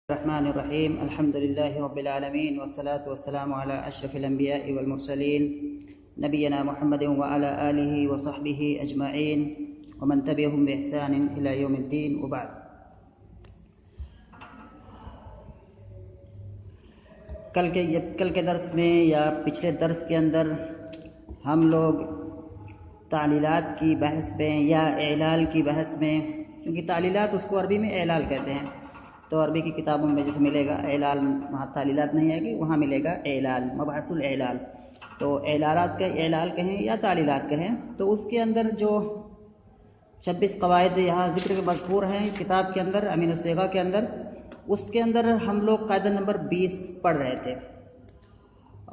रहमानिर्रहीम अल्हम्दुलिल्लाहि रब्बिल आलमीन वस्सलातु वस्सलामु अला अशरफिल अंबियाइ वल मुरसलीन नबियना मुहम्मदिन व अला आलिहि व सहबिहि अजमईन व मन तबिअहुम बि इहसानिन इला यौमिद्दीन व बाद। कल के दर्स में या पिछले दर्स के अंदर हम लोग तालीलात की बहस में या एलाल की बहस में, क्योंकि तालीलात उसको अरबी में एलाल कहते हैं, तो अरबी की किताबों में जैसे मिलेगा एलाल, वहाँ तालीलात नहीं आएगी, वहाँ मिलेगा एलाल, मबहसुल एलाल। तो एलालात का एलाल कहें या तालीलात कहें, तो उसके अंदर जो 26 कवायद यहाँ ज़िक्र में मज़कूर हैं किताब के अंदर, अमीन उस्सेगा के अंदर, उसके अंदर हम लोग कायदा नंबर 20 पढ़ रहे थे।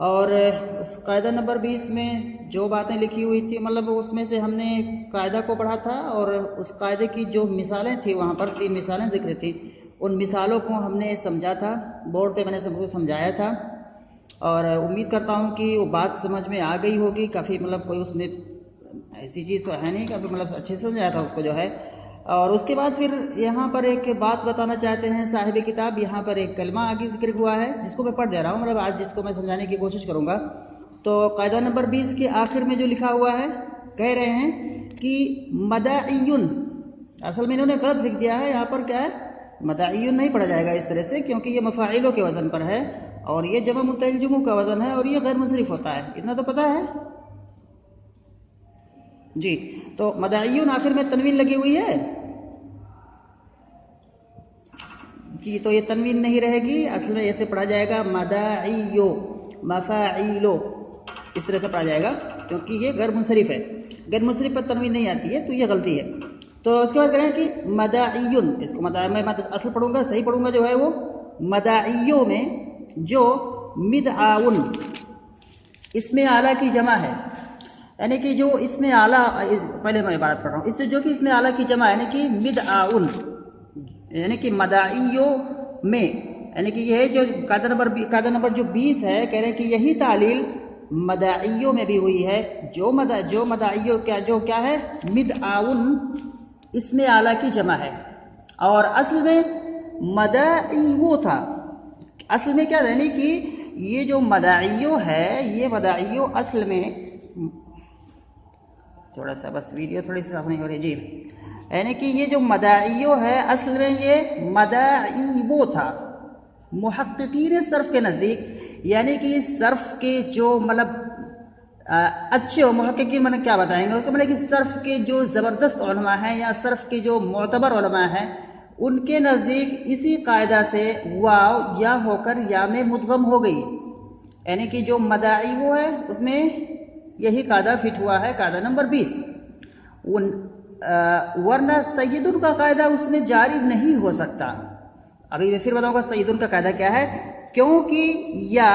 और उस कायदा नंबर 20 में जो बातें लिखी हुई थी, मतलब उसमें से हमने कायदा को पढ़ा था और उस कायदे की जो मिसालें थी, वहाँ पर 3 मिसालें ज़िक्र थी, उन मिसालों को हमने समझा था, बोर्ड पे मैंने सबको समझाया था और उम्मीद करता हूँ कि वो बात समझ में आ गई होगी। काफ़ी मतलब कोई उसमें ऐसी चीज़ तो है नहीं, काफ़ी मतलब अच्छे से समझाया था उसको जो है। और उसके बाद फिर यहाँ पर एक बात बताना चाहते हैं साहिब किताब, यहाँ पर एक कलमा आगे जिक्र हुआ है जिसको मैं पढ़ दे रहा हूँ, मतलब आज जिसको मैं समझाने की कोशिश करूँगा। तो कायदा नंबर 20 के आखिर में जो लिखा हुआ है, कह रहे हैं कि मदाइयुन, असल में इन्होंने गलत लिख दिया है, यहाँ पर क्या है मदाइयुन नहीं पढ़ा जाएगा इस तरह से, क्योंकि ये मफ़ाइलों के वज़न पर है और ये जमा मुतअल्लिजुमु का वज़न है और ये गैर मुंसरिफ होता है, इतना तो पता है जी। तो मदाइयुन आखिर में तनवीन लगी हुई है जी, तो ये तनवीन नहीं रहेगी, असल में ऐसे पढ़ा जाएगा मदाइयो मफ़ाइलो, इस तरह से पढ़ा जाएगा, क्योंकि ये गैर मुंसरिफ है, गैर मुंसरिफ पर तनवीन नहीं आती है, तो ये गलती है। तो उसके बाद करें कि मदाइयुन, इसको मैं असल पढ़ूंगा, सही पढ़ूंगा जो है वो मदाइयों में जो मिदआउन इसमें आला की जमा है, यानी कि जो इसमें आला, पहले मैं इबारत पढ़ रहा हूँ, इससे जो कि इसमें आला की जमा है, यानी कि मिदआउन, यानी कि मदाइयों में, यानी कि यह जो कायदा नंबर जो 20 है, कह रहे हैं कि यही तालील मदाइयों में भी हुई है, जो मदाइयों क्या है मिदआउन इसमें आला की जमा है, और असल में मदाइयो था, असल में क्या है, यानी कि ये जो मदाइयो है, ये मदाइयो असल में, थोड़ा सा बस वीडियो थोड़ी सी साफ नहीं हो रही जी, यानी कि ये जो मदाइयो है असल में ये मदाइबो था मुहक्किकीन सर्फ के नज़दीक, यानी कि सर्फ के जो मतलब अच्छे हो मुहक्किकीन, मैंने क्या बताएंगे उसको, मतलब कि सर्फ के जो ज़बरदस्त उलमा हैं या सर्फ के जो मोतबर उलमा हैं, उनके नज़दीक इसी कायदा से वाव या होकर या में मुदगम हो गई, यानी कि जो मदाई वो है उसमें यही कायदा फिट हुआ है, कायदा नंबर 20। वरना सैयदुन का कायदा उसमें जारी नहीं हो सकता। अभी मैं फिर बताऊंगा सैयदुन का कायदा क्या है, क्योंकि या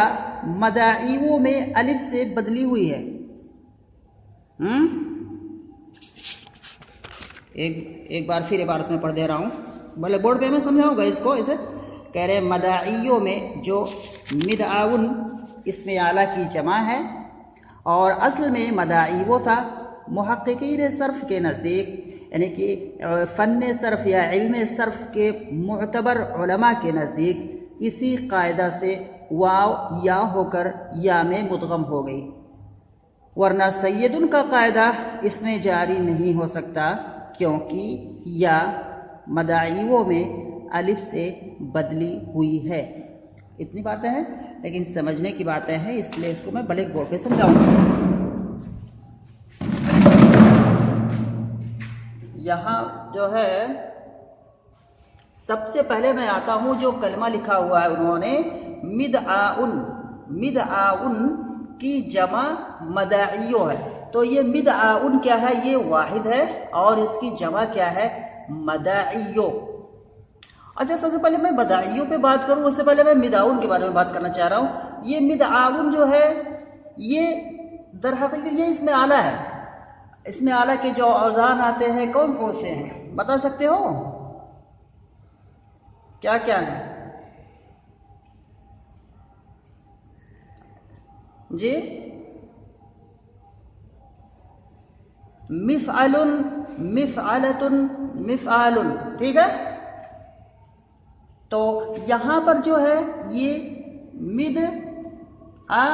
मदाइवों में अलिफ से बदली हुई है। एक बार फिर इबारत में पढ़ दे रहा हूँ, भले बोर्ड पे मैं समझाऊंगा इसको, ऐसे कह रहे हैं मदाइयों में जो मिदआउन इसमें आला की जमा है और असल में मदाइवो था मुहक्किकीन सर्फ के नज़दीक, यानी कि फ़न सर्फ या इल्म सर्फ के मुअतबर उलमा के नज़दीक इसी कायदा से वाव या होकर या में मुदगम हो गई, वरना सैयदुन का कायदा इसमें जारी नहीं हो सकता, क्योंकि या मदाइवों में अलिफ से बदली हुई है। इतनी बातें हैं, लेकिन समझने की बातें हैं, इसलिए इसको मैं ब्लैक बोर्ड पे समझाऊंगा। यहाँ जो है सबसे पहले मैं आता हूँ, जो कलमा लिखा हुआ है उन्होंने मिदआउन, मिदआउन की जमा मदाइयो है, तो ये मिदआउन क्या है, ये वाहिद है और इसकी जमा क्या है मदाइयो। अच्छा, सबसे पहले मैं मदाइयो पे बात करूं उससे पहले मैं मिदआउन के बारे में बात करना चाह रहा हूं। ये मिदआउन जो है ये दरहकीकत ये इसमें आला है, इसमें आला के जो औज़ान आते हैं कौन कौन से हैं बता सकते हो, क्या क्या है जी? मिफ़अलुन, मिफ़अलतुन, मिफ़अलुन, ठीक है। तो यहाँ पर जो है ये मिद आ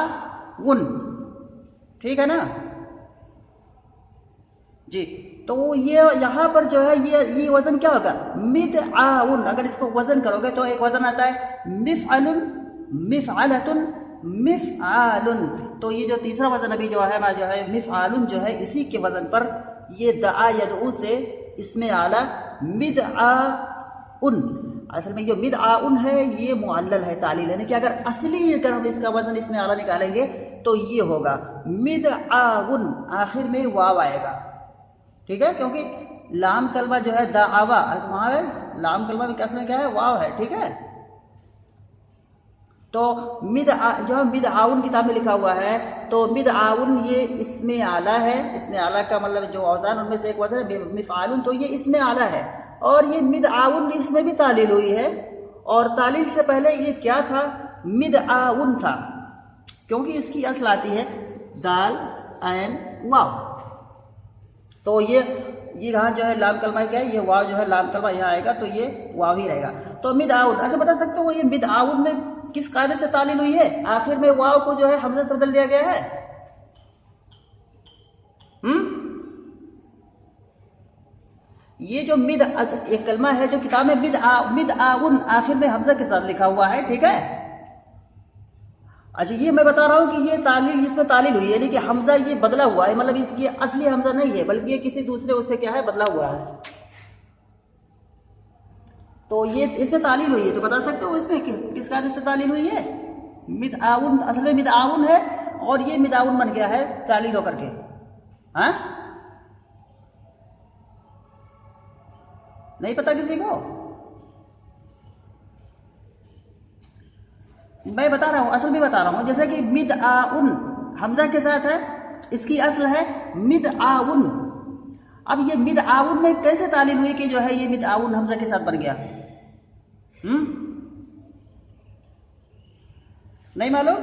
उन, ठीक है ना जी। तो ये यहाँ पर जो है ये वजन क्या होगा, मिद आउन। अगर इसको वजन करोगे तो एक वजन आता है मिफ़अलुन, मिफ़अलतुन, मिफ़आलुन। तो ये जो तीसरा वजन अभी जो है मिफ़आलुन जो है, इसी के वजन पर ये दआ यदऊ से इसमें आला मिद आउन। असल में जो मिद आउन है ये मुअल्लल है, तालील, यानी कि अगर असली अगर हम इसका वजन इसमें आला निकालेंगे तो ये होगा मिद आउन, आखिर में वाव आएगा, ठीक है, क्योंकि लाम कलमा जो है दावा, वहां है लाम कलमा भी असल में क्या है, वाव है, ठीक है। तो जो मिद आउन किताब में लिखा हुआ है, तो मिद आउन ये इसमें आला है, इसमें आला का मतलब जो औज़ान उनमें से एक वज़न है मिफ़आलुन, तो ये इसमें आला है। और ये मिद आउन इसमें भी तालील हुई है, और तालील से पहले ये क्या था, मिद आउन था, क्योंकि इसकी असल आती है दाल ऐन वाव। तो ये यहाँ जो है लाम कलमा क्या है, ये वाव जो है लाम कलमा यहाँ आएगा तो ये वाव ही रहेगा। तो मिद आउन, अच्छा बता सकते हो ये मिद आउन में किस कायदे से तालील हुई है, आखिर में वाव को जो है हमज़े से बदल दिया गया है। ये जो मिद एक कलमा है जो किताब में मिद आउन आखिर में हमजा के साथ लिखा हुआ है, ठीक है। अच्छा ये मैं बता रहा हूं कि ये तालील, इसमें तालील हुई है, यानी कि हमजा ये बदला हुआ है, मतलब इसकी असली हमजा नहीं है, बल्कि ये किसी दूसरे उससे क्या है बदला हुआ है। तो ये इसमें तालील हुई है, तो बता सकते हो इसमें किस कायदे से तालील हुई है। मिद आउन, असल में मिद आउन है और ये मिद आउन बन गया है तालील होकर के। हाँ, नहीं पता किसी को, मैं बता रहा हूं, असल में बता रहा हूं। जैसे कि मिद आउन हमजा के साथ है, इसकी असल है मिद आउन। अब ये मिद आउन में कैसे तालील हुई कि जो है ये मिद आउन हमजा के साथ बन गया, नहीं मालूम?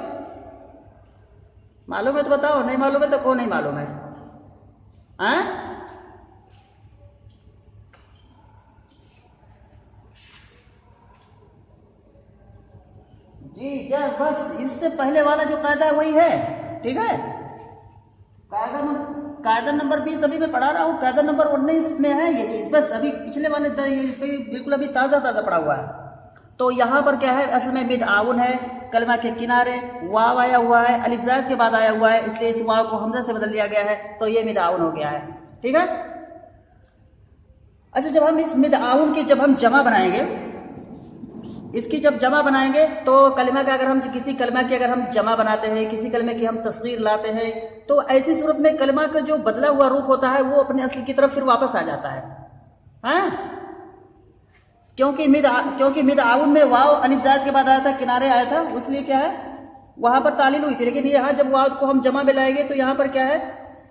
मालूम है तो बताओ, नहीं मालूम है तो कौन नहीं मालूम है? जी क्या, बस इससे पहले वाला जो कायदा है वही है, ठीक है। कायदा नंबर 20 अभी मैं पढ़ा रहा हूँ, कायदा नंबर 19 में है ये चीज, बस अभी पिछले वाले बिल्कुल अभी ताज़ा पढ़ा हुआ है। तो यहाँ पर क्या है, असल में मिद आउन है, कलमा के किनारे वाव आया हुआ है, अलिफ ज़ाद के बाद आया हुआ है, इसलिए इस वाव को हमजा से बदल दिया गया है, तो ये मिद आउन हो गया है, ठीक है। अच्छा जब हम इस मिद आउन की जब हम जमा बनाएंगे, इसकी जब जमा बनाएंगे तो कलमा का, अगर हम किसी कलमा की अगर हम जमा बनाते हैं, किसी कलमे की हम तस्गीर लाते हैं, तो ऐसी सूरत में कलमा का जो बदला हुआ रूप होता है वो अपने असली की तरफ फिर वापस आ जाता है। हाँ, क्योंकि मिद आउन में वाव अलिफ ज़ाद के बाद आया था, किनारे आया था, इसलिए क्या है वहां पर तालील हुई थी। लेकिन यहाँ जब वाव को हम जमा में लाएंगे तो यहाँ पर क्या है,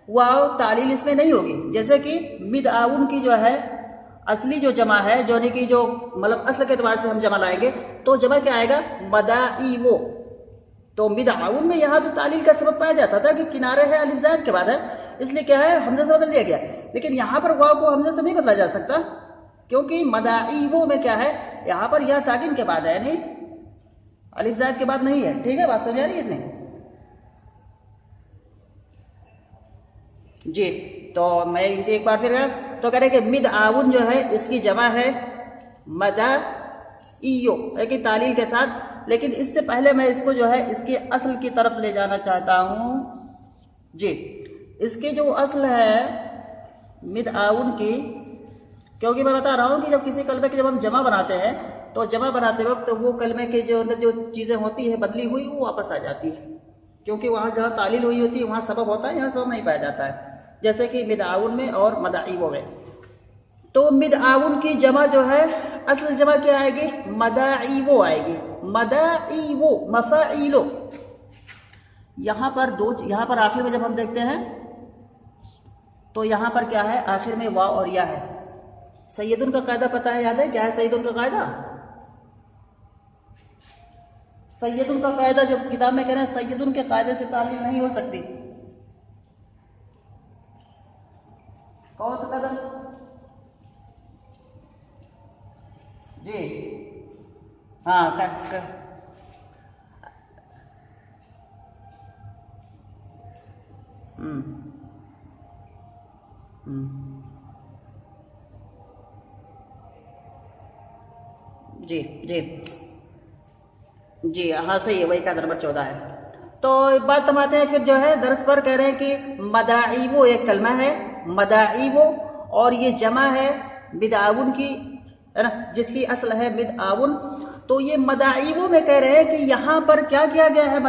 वाव तालील इसमें नहीं होगी। जैसे कि मिद आउन की जो है असली जो जमा है, जो कि जो मतलब असल के एतबार से हम जमा लाएंगे तो जमा क्या आएगा, मदाईवो। तो मिद आउन में यहाँ तो तालील का सबब पाया जाता था कि किनारे है, अलिफ ज़ाद के बाद है, इसलिए क्या है हमजा से बदल दिया गया। लेकिन यहाँ पर वाव को हमजा से नहीं बदला जा सकता, क्योंकि मदाईवो में क्या है, यहाँ पर यह साकिन के बाद है, नहीं अलिफ ज़ाद के बाद नहीं है, ठीक है, बात समझ आ रही है इतनी जी। तो मैं एक बार फिर तो कह रहे कि मिद आउन जो है इसकी जमा है मदाईयो, लेकिन तालील के साथ। लेकिन इससे पहले मैं इसको जो है इसकी असल की तरफ ले जाना चाहता हूं जी। इसकी जो असल है मिद आउन की, क्योंकि मैं बता रहा हूं कि जब किसी कलमे की जब हम जमा बनाते हैं तो जमा बनाते वक्त वो कलमे के जो अंदर जो चीज़ें होती है बदली हुई वो वापस आ जाती है, क्योंकि वहाँ जहाँ तालील हुई होती है वहाँ सबब होता है, यहाँ सबब नहीं पाया जाता है, जैसे कि मिद आउन में और मदाईवो में। तो मिद आउन की जमा जो है असल जमा क्या आएगी, मदाईवो आएगी, मदाईवो मफाइलो। यहाँ पर आखिर में जब हम देखते हैं तो यहाँ पर क्या है, आखिर में वाव और या है। सैयदुन का कायदा पता है, याद है क्या है सैयदुन का कायदा? सैयदुन का कायदा जो किताब में कह रहे हैं, सैयदुन के कायदे से तालील नहीं हो सकती। कौन सा कदम जी? हाँ हम्म हम्म, जी जी जी हाँ सही है, वही का नंबर 14 है। तो एक बात हम आते हैं फिर जो है दरस पर, कह रहे हैं कि मदाईवो एक कलमा है, मदाईवो, और ये जमा है बिदआउन की, है ना, जिसकी असल है बिदआउन। तो ये मदाईवो में कह रहे हैं कि यहाँ पर क्या किया गया है,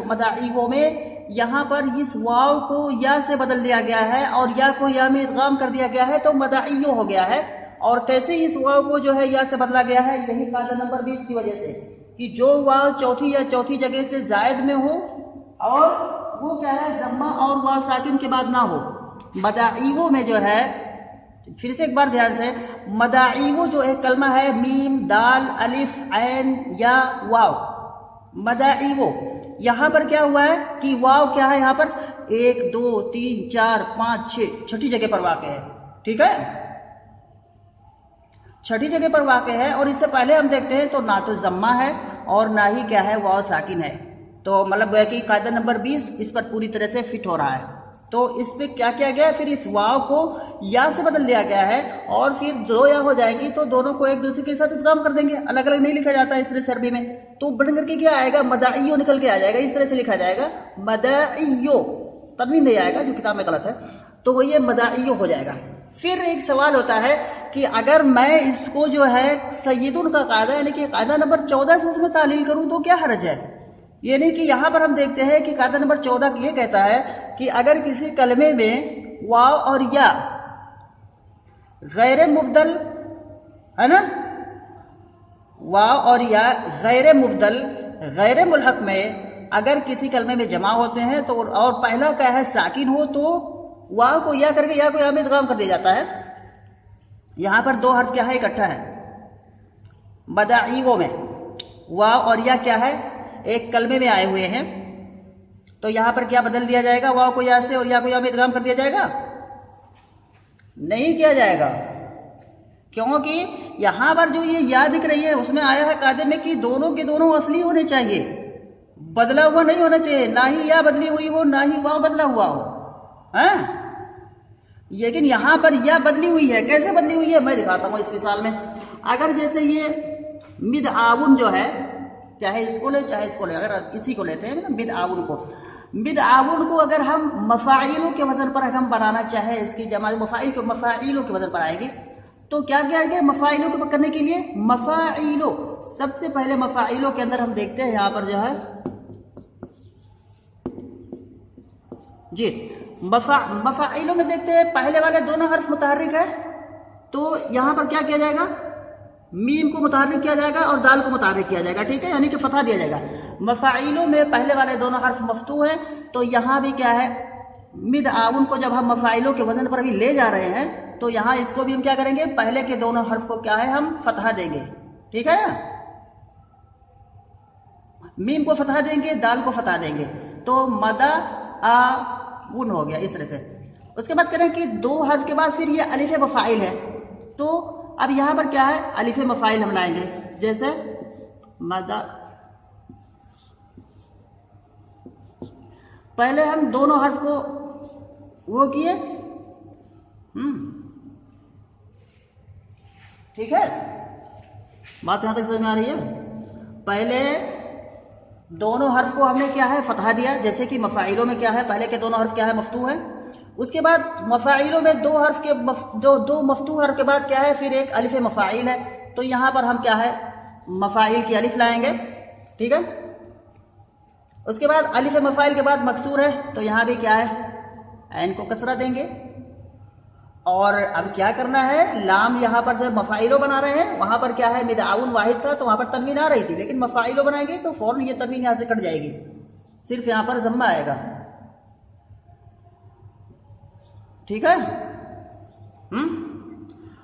मदाईवो में यहाँ पर इस वाव को या से बदल दिया गया है और या को या में इदगाम कर दिया गया है, तो मदाईयो हो गया है। और कैसे इस वाव को जो है या से बदला गया है, यही कायदा नंबर 20 की वजह से, कि जो वाव चौथी या चौथी जगह से जायद में हो और वो क्या है जम्मा और वाव साकिन के बाद ना हो। मदाईवो में जो है, फिर से एक बार ध्यान से, मदाईवो जो एक कलमा है, मीम दाल अलिफ ऐन या वाव, मदाईवो, यहां पर क्या हुआ है कि वाव क्या है, यहां पर 1 2 3 4 5 6 छठी जगह पर वाक़ है, ठीक है, छठी जगह पर वाक़ है। और इससे पहले हम देखते हैं तो ना तो जम्मा है और ना ही क्या है वाव साकिन है। तो मतलब है कि कायदा नंबर 20 इस पर पूरी तरह से फिट हो रहा है। तो इस पे क्या किया गया, फिर इस वाव को या से बदल दिया गया है, और फिर दो या हो जाएंगी तो दोनों को एक दूसरे के साथ इदगाम कर देंगे, अलग अलग नहीं लिखा जाता इस तरह से अरबी में। तो बन करके क्या आएगा, मदाईयो निकल के आ जाएगा, इस तरह से लिखा जाएगा मदाईयो, तन्वीन नहीं आएगा जो किताब में गलत है, तो वो ये मदाईयो हो जाएगा। फिर एक सवाल होता है कि अगर मैं इसको जो है सय्यदुन का कायदा यानी कि कायदा नंबर 14 से इसमें तालील करूं तो क्या हर्ज है। ये नहीं कि यहां पर हम देखते हैं कि कायदा नंबर 14 ये कहता है कि अगर किसी कलमे में वाव और या गैर मुबदल, है ना, वाव और या गैर मुबदल गैर मुल्हक में अगर किसी कलमे में जमा होते हैं तो, और पहला क्या है साकिन हो, तो वाव को या करके या को या में इदगाम कर दिया जाता है। यहां पर दो हर्फ क्या है, इकट्ठा है। मदाईवो में वाव और या क्या है, एक कलमे में आए हुए हैं, तो यहां पर क्या बदल दिया जाएगा, वाव को या से और या को या में इदगाम कर दिया जाएगा, नहीं किया जाएगा, क्योंकि यहां पर जो ये या दिख रही है उसमें आया है कायदे में कि दोनों के दोनों असली होने चाहिए, बदला हुआ नहीं होना चाहिए, ना ही या बदली हुई हो ना ही वाव बदला हुआ हो, है। लेकिन यहां पर या बदली हुई है, कैसे बदली हुई है मैं दिखाता हूं इस मिसाल में। अगर जैसे ये मिदआउन जो है, चाहे इसको ले चाहे इसको ले, अगर इसी को लेते हैं मिदआउन को, मिदआउन को अगर हम मफाइलों के वजन पर हम बनाना चाहे, इसकी जमा मफाइलों के वजन पर आएगी, तो क्या क्या आएगा, मफाइलों को करने के लिए मफाइलो, सबसे पहले मफाइलों के अंदर हम देखते हैं यहां पर जो है जी, मफाइलों में देखते हैं पहले वाले दोनों हर्फ मुतहर्रिक है, तो यहां पर क्या किया जाएगा, मीम को मुतहर्रिक किया जाएगा और दाल को मुतहर्रिक किया जाएगा, ठीक है, यानी कि फतहा दिया जाएगा। मफाइलों में पहले वाले दोनों हर्फ मफ्तू है, तो यहां भी क्या है, मिदआउन को जब हम मफाइलों के वजन पर अभी ले जा रहे हैं, तो यहां इसको भी हम क्या करेंगे, पहले के दोनों हर्फ को क्या है हम फतहा देंगे, ठीक है ना, मीम को फतहा देंगे, दाल को फतहा देंगे, तो मदा आ उन हो गया इस तरह से। उसके बाद करें कि दो हर्फ के बाद फिर ये अलिफ मफाइल है, तो अब यहां पर क्या है, अलिफ मफाइल हम लाएंगे, जैसे मदा, पहले हम दोनों हर्फ को वो किए, ठीक है, बात यहां तक समझ में आ रही है। पहले दोनों हर्फ को हमने क्या है फतहा दिया, जैसे कि मफाइलों में क्या है, पहले के दोनों हर्फ क्या है, मफ्तू है। उसके बाद मफाइलों में दो हर्फ के दो मफ्तू हर्फ के बाद क्या है, फिर एक अलिफ मफाइल है, तो यहां पर हम क्या है मफाइल की अलिफ लाएंगे, ठीक है। उसके बाद अलिफ मफाइल के बाद मकसूर है, तो यहां भी क्या है ऐन को कसरा देंगे। और अब क्या करना है, लाम यहां पर जब मफाइलो बना रहे हैं वहां पर क्या है, मिदआउन वाहिद था तो वहां पर तनवीन आ रही थी, लेकिन मफाइलो बनाएंगे तो फौरन ये तनवीन यहां से कट जाएगी, सिर्फ यहां पर जम्मा आएगा, ठीक है।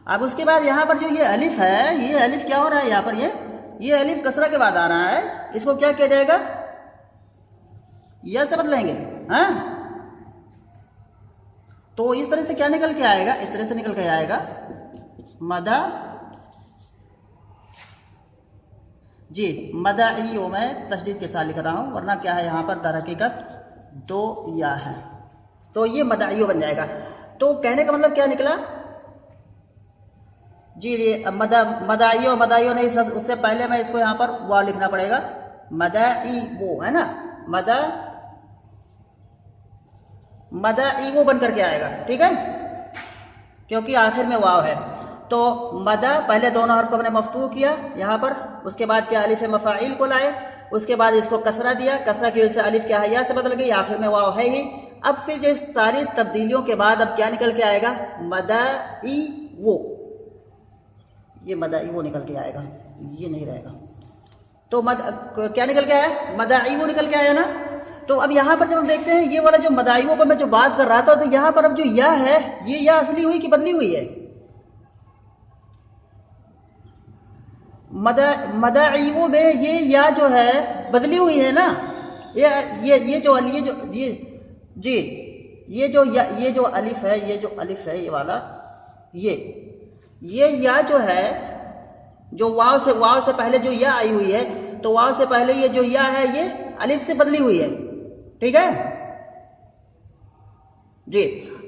अब उसके बाद यहां पर जो ये अलिफ है, ये अलिफ क्या हो रहा है यहां पर, ये अलिफ कसरा के बाद आ रहा है, इसको क्या किया जाएगा, यह से बदलेंगे, हाँ। तो इस तरह से क्या निकल के आएगा, इस तरह से निकल के आएगा मदा जी मदाइयो में तशदीद के साथ लिख रहा हूँ, वरना क्या है यहाँ पर दर हकीकत 2 या है, तो ये मदाइयो बन जाएगा। तो कहने का मतलब क्या निकला जी, ये मदाइयो नहीं, सब उससे पहले मैं इसको यहाँ पर वाव लिखना पड़ेगा, मदाइयो है ना, मदाइयो बन करके आएगा, ठीक है, क्योंकि आखिर में वाव है। तो मदा पहले दोनों हर्फ को हमने मफ्तूह किया यहाँ पर, उसके बाद क्या अलिफ मफ़ाइल को लाए, उसके बाद इसको कसरा दिया, कसरा की वजह से अलिफ क्या है या से बदल गई, आखिर में वाव है ही। अब फिर जो सारी तब्दीलियों के बाद अब क्या निकल के आएगा, मदाइयो, ये मदाइयो निकल के आएगा, ये नहीं रहेगा। तो क्या निकल के आया, मदाइयो निकल के आया ना। तो अब यहाँ पर जब हम देखते हैं ये वाला जो मदाइयो पर मैं जो बात कर रहा था, तो यहाँ पर अब जो या है, ये या असली हुई कि बदली हुई है, मदाइयो में ये या जो है बदली हुई है ना, ये जो अलिफ है, ये वाला, ये या जो है, जो वाव से पहले जो या आई हुई है, तो वाव से पहले ये जो या है ये अलिफ से बदली हुई है, ठीक है जी।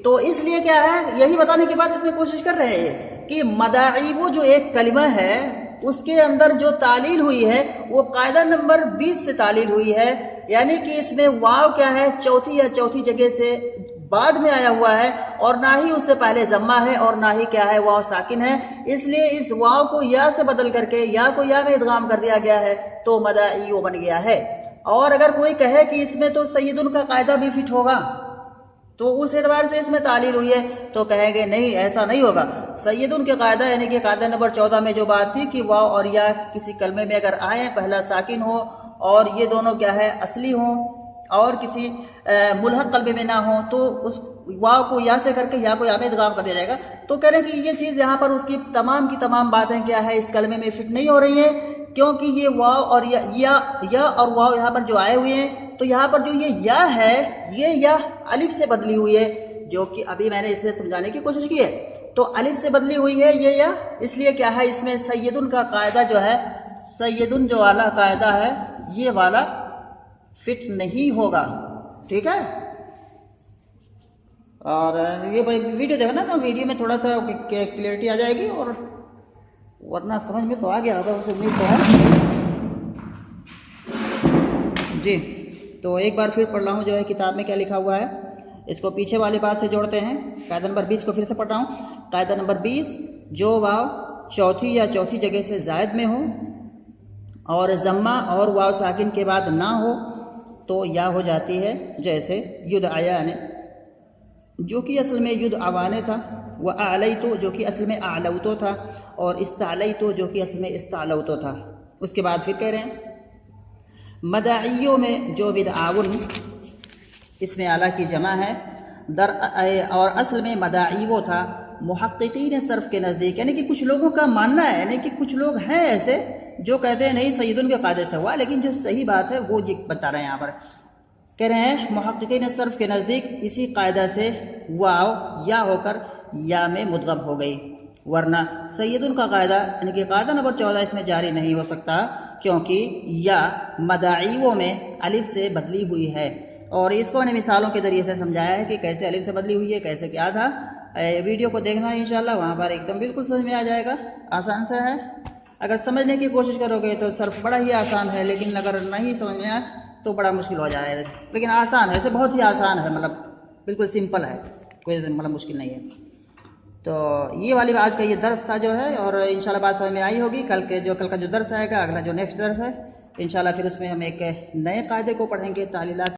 तो इसलिए क्या है, यही बताने की बात इसमें कोशिश कर रहे हैं कि मदाइबो जो एक कलिमा है उसके अंदर जो तालील हुई है वो कायदा नंबर 20 से तालील हुई है, यानी कि इसमें वाव क्या है, चौथी जगह से बाद में आया हुआ है, और ना ही उससे पहले जम्मा है और ना ही क्या है वाव साकिन है, इसलिए इस वाव को या से बदल करके या को या में इदगाम कर दिया गया है, तो मदाइयो बन गया है। और अगर कोई कहे कि इसमें तो सैयदुन का कायदा भी फिट होगा, तो उस एतबार से इसमें तालील हुई है, तो कहेंगे नहीं, ऐसा नहीं होगा। सैयदुन के कायदा यानी कि कायदा नंबर 14 में जो बात थी कि वाव और या किसी कलमे में अगर आए, पहला साकिन हो और ये दोनों क्या है असली हो और किसी मुल्हक कलमे में ना हो, तो उस वाव को या से करके या को या में इदगाम कर दिया जाएगा। तो कह रहे हैं कि ये चीज यहाँ पर उसकी तमाम की तमाम बातें क्या है इस कलमे में फिट नहीं हो रही है, क्योंकि ये वाव और या और वाव यहाँ पर जो आए हुए हैं, तो यहाँ पर जो ये या है, ये या अलिफ से बदली हुई है, जो कि अभी मैंने इसमें समझाने की कोशिश की है। तो अलिफ से बदली हुई है ये या, इसलिए क्या है इसमें सैयदुन का कायदा जो है, सैयदुन जो वाला कायदा है ये वाला फिट नहीं होगा, ठीक है। और ये वीडियो देखना, तो वीडियो में थोड़ा सा क्लियरिटी आ जाएगी, और वरना समझ में तो आ गया होगा, उसे उम्मीद तो है जी। तो एक बार फिर पढ़ रहा हूँ जो है किताब में क्या लिखा हुआ है, इसको पीछे वाली बात से जोड़ते हैं। कायदा नंबर 20 को फिर से पढ़ रहा हूँ। कायदा नंबर 20, जो वाव चौथी जगह से जायद में हो और जम्मा और वाव साकिन के बाद ना हो, तो या हो जाती है। जैसे युद आयाने, जो कि असल में युद आवाने था, वह आलई तो जो कि असल में आलौतो था, और इस्तालई तो जो कि असल में इस्तालौतो था। उसके बाद फिर कह रहे हैं मदाइयों में जो विदआउन, इसमें आला की जमा है, और असल में मदाइवो था मुहक्किकीन सर्फ के नज़दीक, यानी कि कुछ लोगों का मानना है, यानी कि कुछ लोग हैं ऐसे जो कहते हैं नहीं सैयदुन के कायदे से हुआ, लेकिन जो सही बात है वो ये बता रहे हैं। यहाँ पर कह रहे हैं मुहक्किकीन सर्फ के नज़दीक इसी कायदा से वाव या होकर या में मुदगम हो गई, वरना सैयदुन का कायदा यानी कि कायदा नंबर 14 इसमें जारी नहीं हो सकता, क्योंकि या मदाइवों में अलिफ से बदली हुई है। और इसको मैंने मिसालों के ज़रिए से समझाया है कि कैसे अलिफ से बदली हुई है, कैसे क्या था। वीडियो को देखना है इंशाल्लाह, वहाँ पर एकदम बिल्कुल समझ में आ जाएगा, आसान सा है। अगर समझने की कोशिश करोगे तो सर्फ बड़ा ही आसान है, लेकिन अगर नहीं समझ में आए तो बड़ा मुश्किल हो जाएगा, लेकिन आसान है, ऐसे बहुत ही आसान है, मतलब बिल्कुल सिंपल है, कोई मतलब मुश्किल नहीं है। तो ये वाली आज का ये दर्स था जो है, और इंशाल्लाह बात समझ में आई होगी। कल का जो दर्स आएगा, अगला जो नेक्स्ट दर्स है इंशाल्लाह, फिर उसमें हम एक नए कायदे को पढ़ेंगे, तालीलात